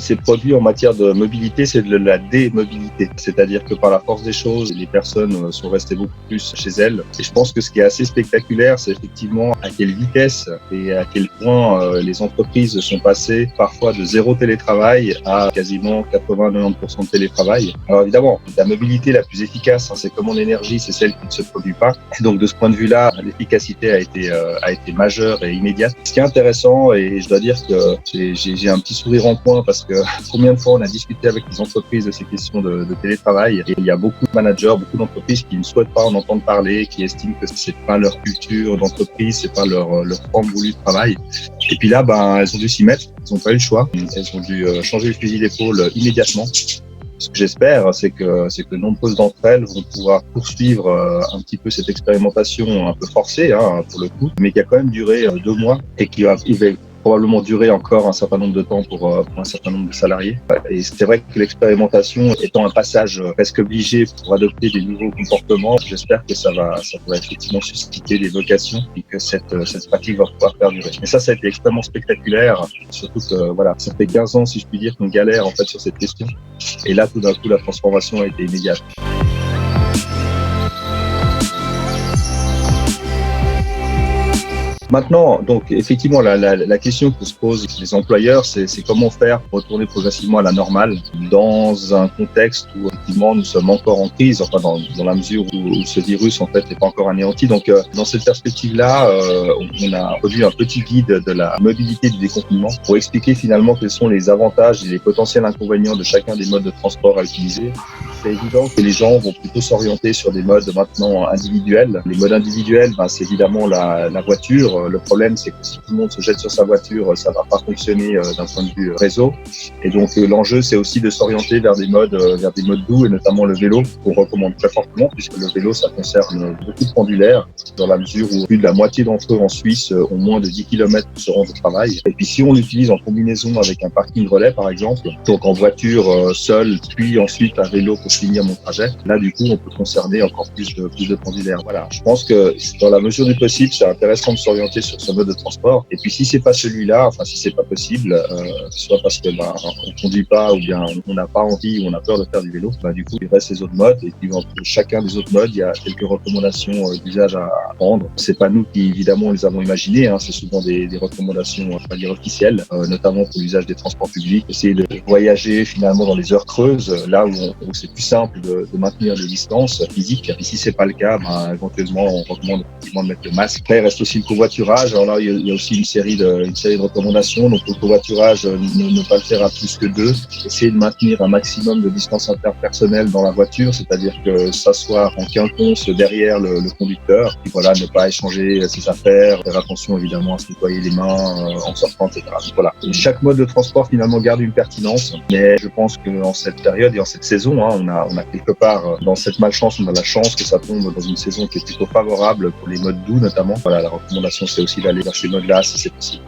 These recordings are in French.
qui s'est produit en matière de mobilité, c'est de la démobilité. C'est-à-dire que par la force des choses, les personnes sont restées beaucoup plus chez elles. Et je pense que ce qui est assez spectaculaire, c'est effectivement à quelle vitesse et à quel point les entreprises sont passées parfois de zéro télétravail à quasiment 80-90% de télétravail. Alors évidemment, la mobilité la plus efficace, c'est comme en énergie, c'est celle qui ne se produit pas. Donc de ce point de vue-là, l'efficacité a été majeure et immédiate. Ce qui est intéressant, et je dois dire que j'ai un petit sourire en coin parce que combien de fois on a discuté avec les entreprises de ces questions de télétravail, et il y a beaucoup de managers, beaucoup d'entreprises qui ne souhaitent pas en entendre parler, qui estiment que c'est pas leur culture d'entreprise, c'est pas leur forme voulue de travail. Et puis là, elles ont dû s'y mettre, elles n'ont pas eu le choix, elles ont dû changer le fusil d'épaule immédiatement. Ce que j'espère, c'est que nombreuses d'entre elles vont pouvoir poursuivre un petit peu cette expérimentation un peu forcée, pour le coup, mais qui a quand même duré 2 mois et qui va probablement durer encore un certain nombre de temps pour un certain nombre de salariés. Et c'est vrai que l'expérimentation étant un passage presque obligé pour adopter des nouveaux comportements, j'espère que ça va effectivement susciter des vocations et que cette pratique va pouvoir perdurer. Mais ça a été extrêmement spectaculaire, surtout que ça fait 15 ans, si je puis dire, qu'on galère en fait sur cette question. Et là, tout d'un coup, la transformation a été immédiate. Maintenant, donc effectivement, la question que se posent les employeurs, c'est comment faire pour retourner progressivement à la normale dans un contexte où effectivement nous sommes encore en crise, enfin dans la mesure où ce virus en fait n'est pas encore anéanti. Donc dans cette perspective-là, on a produit un petit guide de la mobilité du déconfinement pour expliquer finalement quels sont les avantages et les potentiels inconvénients de chacun des modes de transport à utiliser. C'est évident que les gens vont plutôt s'orienter sur des modes maintenant individuels. Les modes individuels, c'est évidemment la voiture. Le problème, c'est que si tout le monde se jette sur sa voiture, ça va pas fonctionner d'un point de vue réseau. Et donc l'enjeu, c'est aussi de s'orienter vers des modes doux, et notamment le vélo, qu'on recommande très fortement, puisque le vélo, ça concerne beaucoup de pendulaires, dans la mesure où plus de la moitié d'entre eux en Suisse ont moins de 10 km pour se rendre au travail. Et puis si on l'utilise en combinaison avec un parking relais, par exemple, donc en voiture seule, puis ensuite un vélo pour finir mon trajet, là du coup, on peut concerner encore plus de pendulaires. Voilà, je pense que dans la mesure du possible, c'est intéressant de s'orienter sur ce mode de transport. Et puis si c'est pas celui-là, si c'est pas possible, soit parce que on conduit pas, ou bien on n'a pas envie, ou on a peur de faire du vélo, du coup il reste les autres modes. Et puis dans chacun des autres modes, il y a quelques recommandations d'usage à prendre. C'est pas nous qui évidemment les avons imaginées, c'est souvent des recommandations, on va dire officielles, notamment pour l'usage des transports publics. Essayer de voyager finalement dans les heures creuses, là où c'est plus simple de maintenir les distances physiques. Et si c'est pas le cas, éventuellement on recommande effectivement de mettre le masque. Après, il reste aussi le covoiturage. Alors là, il y a aussi une série de recommandations. Donc le covoiturage, ne pas le faire à plus que 2. Essayer de maintenir un maximum de distance interpersonnelle dans la voiture, c'est-à-dire que s'asseoir en quinconce derrière le conducteur, puis ne pas échanger ses affaires, faire attention évidemment à se nettoyer les mains en sortant, etc. Donc voilà. Et chaque mode de transport finalement garde une pertinence, mais je pense qu'en cette période et en cette saison, on a quelque part dans cette malchance, on a la chance que ça tombe dans une saison qui est plutôt favorable pour les modes doux notamment. Voilà, la recommandation c'est aussi d'aller vers ces modes-là si c'est possible.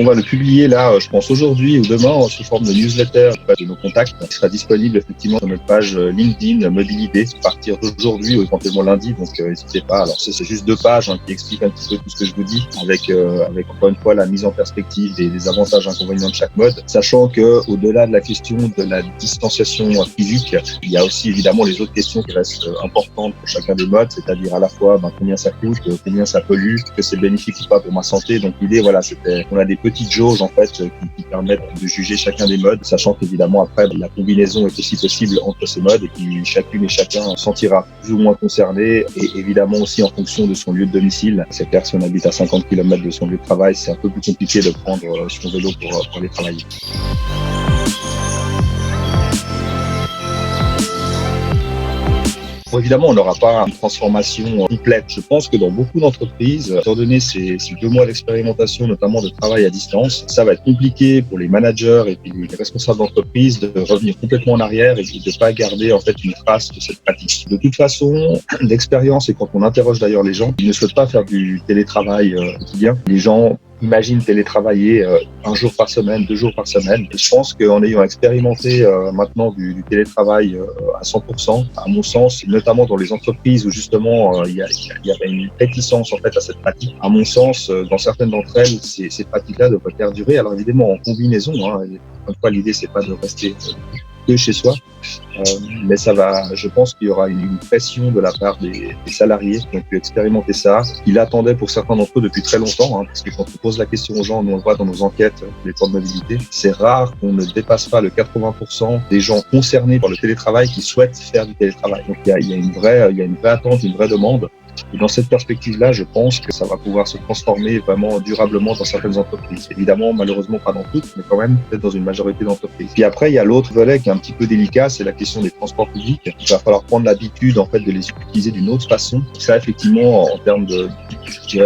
On va le publier là, je pense aujourd'hui ou demain, sous forme de newsletter de nos contacts. Il sera disponible effectivement sur notre page LinkedIn Mobilité à partir d'aujourd'hui ou éventuellement lundi. Donc n'hésitez pas. Alors c'est juste 2 pages qui expliquent un petit peu tout ce que je vous dis, avec encore une fois la mise en perspective des avantages et inconvénients de chaque mode, sachant que au-delà de la question de la distanciation physique, il y a aussi évidemment les autres questions qui restent importantes pour chacun des modes, c'est-à-dire à la fois combien ça coûte, combien ça pollue, que c'est bénéfique ou pas pour ma santé. Donc l'idée, c'était on a des petites jauges en fait qui permettent de juger chacun des modes, sachant qu'évidemment après la combinaison est aussi possible entre ces modes, et puis chacune et chacun s'en sentira plus ou moins concerné, et évidemment aussi en fonction de son lieu de domicile. C'est clair, si on habite à 50 km de son lieu de travail, c'est un peu plus compliqué de prendre son vélo pour aller travailler. Bon, évidemment, on n'aura pas une transformation complète. Je pense que dans beaucoup d'entreprises, étant donné ces 2 mois d'expérimentation, notamment de travail à distance, ça va être compliqué pour les managers et puis les responsables d'entreprise de revenir complètement en arrière et de ne pas garder en fait une trace de cette pratique. De toute façon, l'expérience, et quand on interroge d'ailleurs les gens, ils ne souhaitent pas faire du télétravail quotidien. Les gens imagine télétravailler un jour par semaine, 2 jours par semaine. Et je pense qu'en ayant expérimenté maintenant du télétravail à 100%, à mon sens, notamment dans les entreprises où justement il y avait une réticence en fait à cette pratique, à mon sens, dans certaines d'entre elles, ces pratiques-là devraient perdurer. Alors évidemment en combinaison, hein, et encore une fois, l'idée c'est pas de rester que chez soi, mais je pense qu'il y aura une pression de la part des salariés qui ont pu expérimenter ça, qui l'attendaient pour certains d'entre eux depuis très longtemps, hein, parce que quand on pose la question aux gens, nous on le voit dans nos enquêtes, les temps de mobilité, c'est rare qu'on ne dépasse pas le 80% des gens concernés par le télétravail qui souhaitent faire du télétravail. Donc il y a une vraie attente, une vraie demande. Et dans cette perspective-là, je pense que ça va pouvoir se transformer vraiment durablement dans certaines entreprises. Évidemment, malheureusement pas dans toutes, mais quand même peut-être dans une majorité d'entreprises. Puis après, il y a l'autre volet qui est un petit peu délicat, c'est la question des transports publics. Il va falloir prendre l'habitude en fait de les utiliser d'une autre façon. Ça, effectivement, en termes de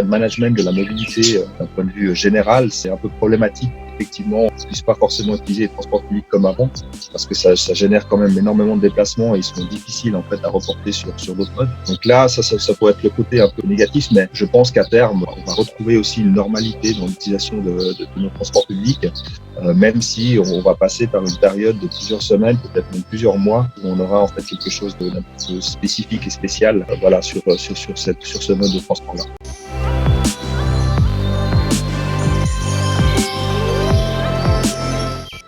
management de la mobilité, d'un point de vue général, c'est un peu problématique. Effectivement, on ne puisse pas forcément utiliser les transports publics comme avant, parce que ça génère quand même énormément de déplacements et ils sont difficiles en fait à reporter sur d'autres modes. Donc là, ça pourrait être le côté un peu négatif, mais je pense qu'à terme, on va retrouver aussi une normalité dans l'utilisation de nos transports publics, même si on va passer par une période de plusieurs semaines, peut-être même plusieurs mois, où on aura en fait quelque chose d'un peu spécifique et spécial, voilà, sur ce mode de transport-là.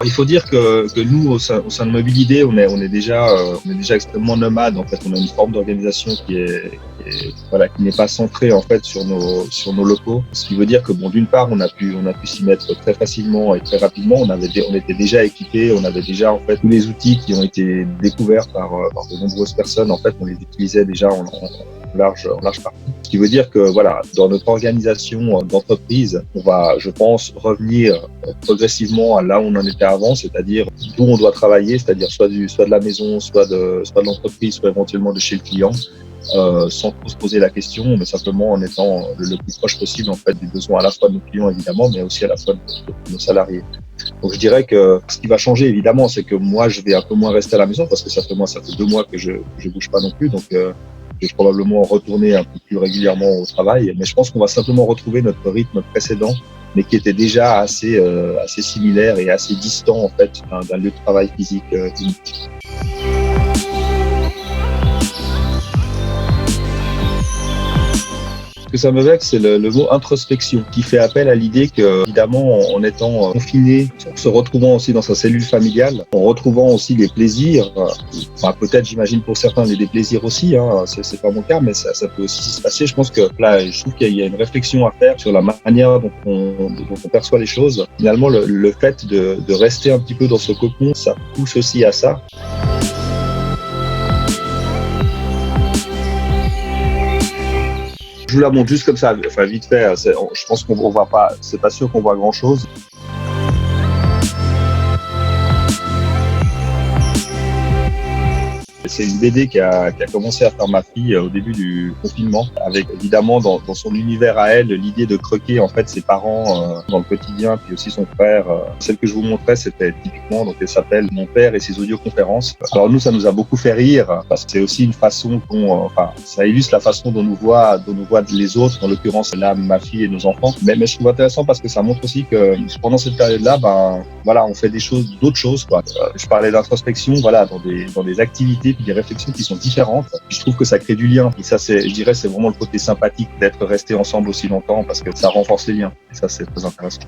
Il faut dire que nous, au sein de Mobilidé, on est déjà extrêmement nomade. En fait, on a une forme d'organisation qui n'est pas centrée en fait sur nos locaux. Ce qui veut dire que d'une part, on a pu s'y mettre très facilement et très rapidement. On était déjà équipés, on avait déjà en fait tous les outils qui ont été découverts par de nombreuses personnes. En fait, on les utilisait déjà en large partie. Ce qui veut dire que dans notre organisation d'entreprise, on va, je pense, revenir progressivement à là où on en était avant, c'est-à-dire d'où on doit travailler, c'est-à-dire soit de la maison, soit de l'entreprise, soit éventuellement de chez le client, sans trop se poser la question, mais simplement en étant le plus proche possible en fait du besoin à la fois de nos clients évidemment, mais aussi à la fois de nos salariés. Donc je dirais que ce qui va changer évidemment, c'est que moi je vais un peu moins rester à la maison parce que ça fait 2 mois que je bouge pas non plus, donc je vais probablement retourner un peu plus régulièrement au travail, mais je pense qu'on va simplement retrouver notre rythme précédent, mais qui était déjà assez similaire et assez distant en fait d'un lieu de travail physique unique. Ce que ça me vexe, c'est le mot introspection, qui fait appel à l'idée que, évidemment, en étant confiné, en se retrouvant aussi dans sa cellule familiale, en retrouvant aussi des plaisirs, peut-être, j'imagine pour certains, des plaisirs aussi, hein, c'est pas mon cas, mais ça peut aussi se passer. Je pense que là, je trouve qu'il y a une réflexion à faire sur la manière dont on perçoit les choses. Finalement, le fait de rester un petit peu dans ce cocon, ça pousse aussi à ça. Je vous la montre juste comme ça, vite fait. Je pense qu'on voit pas, c'est pas sûr qu'on voit grand chose. C'est une BD qui a commencé à faire ma fille au début du confinement, avec évidemment dans son univers à elle l'idée de croquer en fait ses parents dans le quotidien, puis aussi son frère. Celle que je vous montrais, c'était typiquement, donc elle s'appelle Mon père et ses audioconférences. Alors nous, ça nous a beaucoup fait rire parce que c'est aussi une façon ça illustre la façon dont nous voient les autres, en l'occurrence là ma fille et nos enfants. Mais je trouve intéressant parce que ça montre aussi que pendant cette période-là, on fait d'autres choses quoi. Je parlais d'introspection, dans des activités puis des réflexions qui sont différentes. Puis je trouve que ça crée du lien. Et ça, c'est vraiment le côté sympathique d'être resté ensemble aussi longtemps parce que ça renforce les liens. Et ça, c'est très intéressant.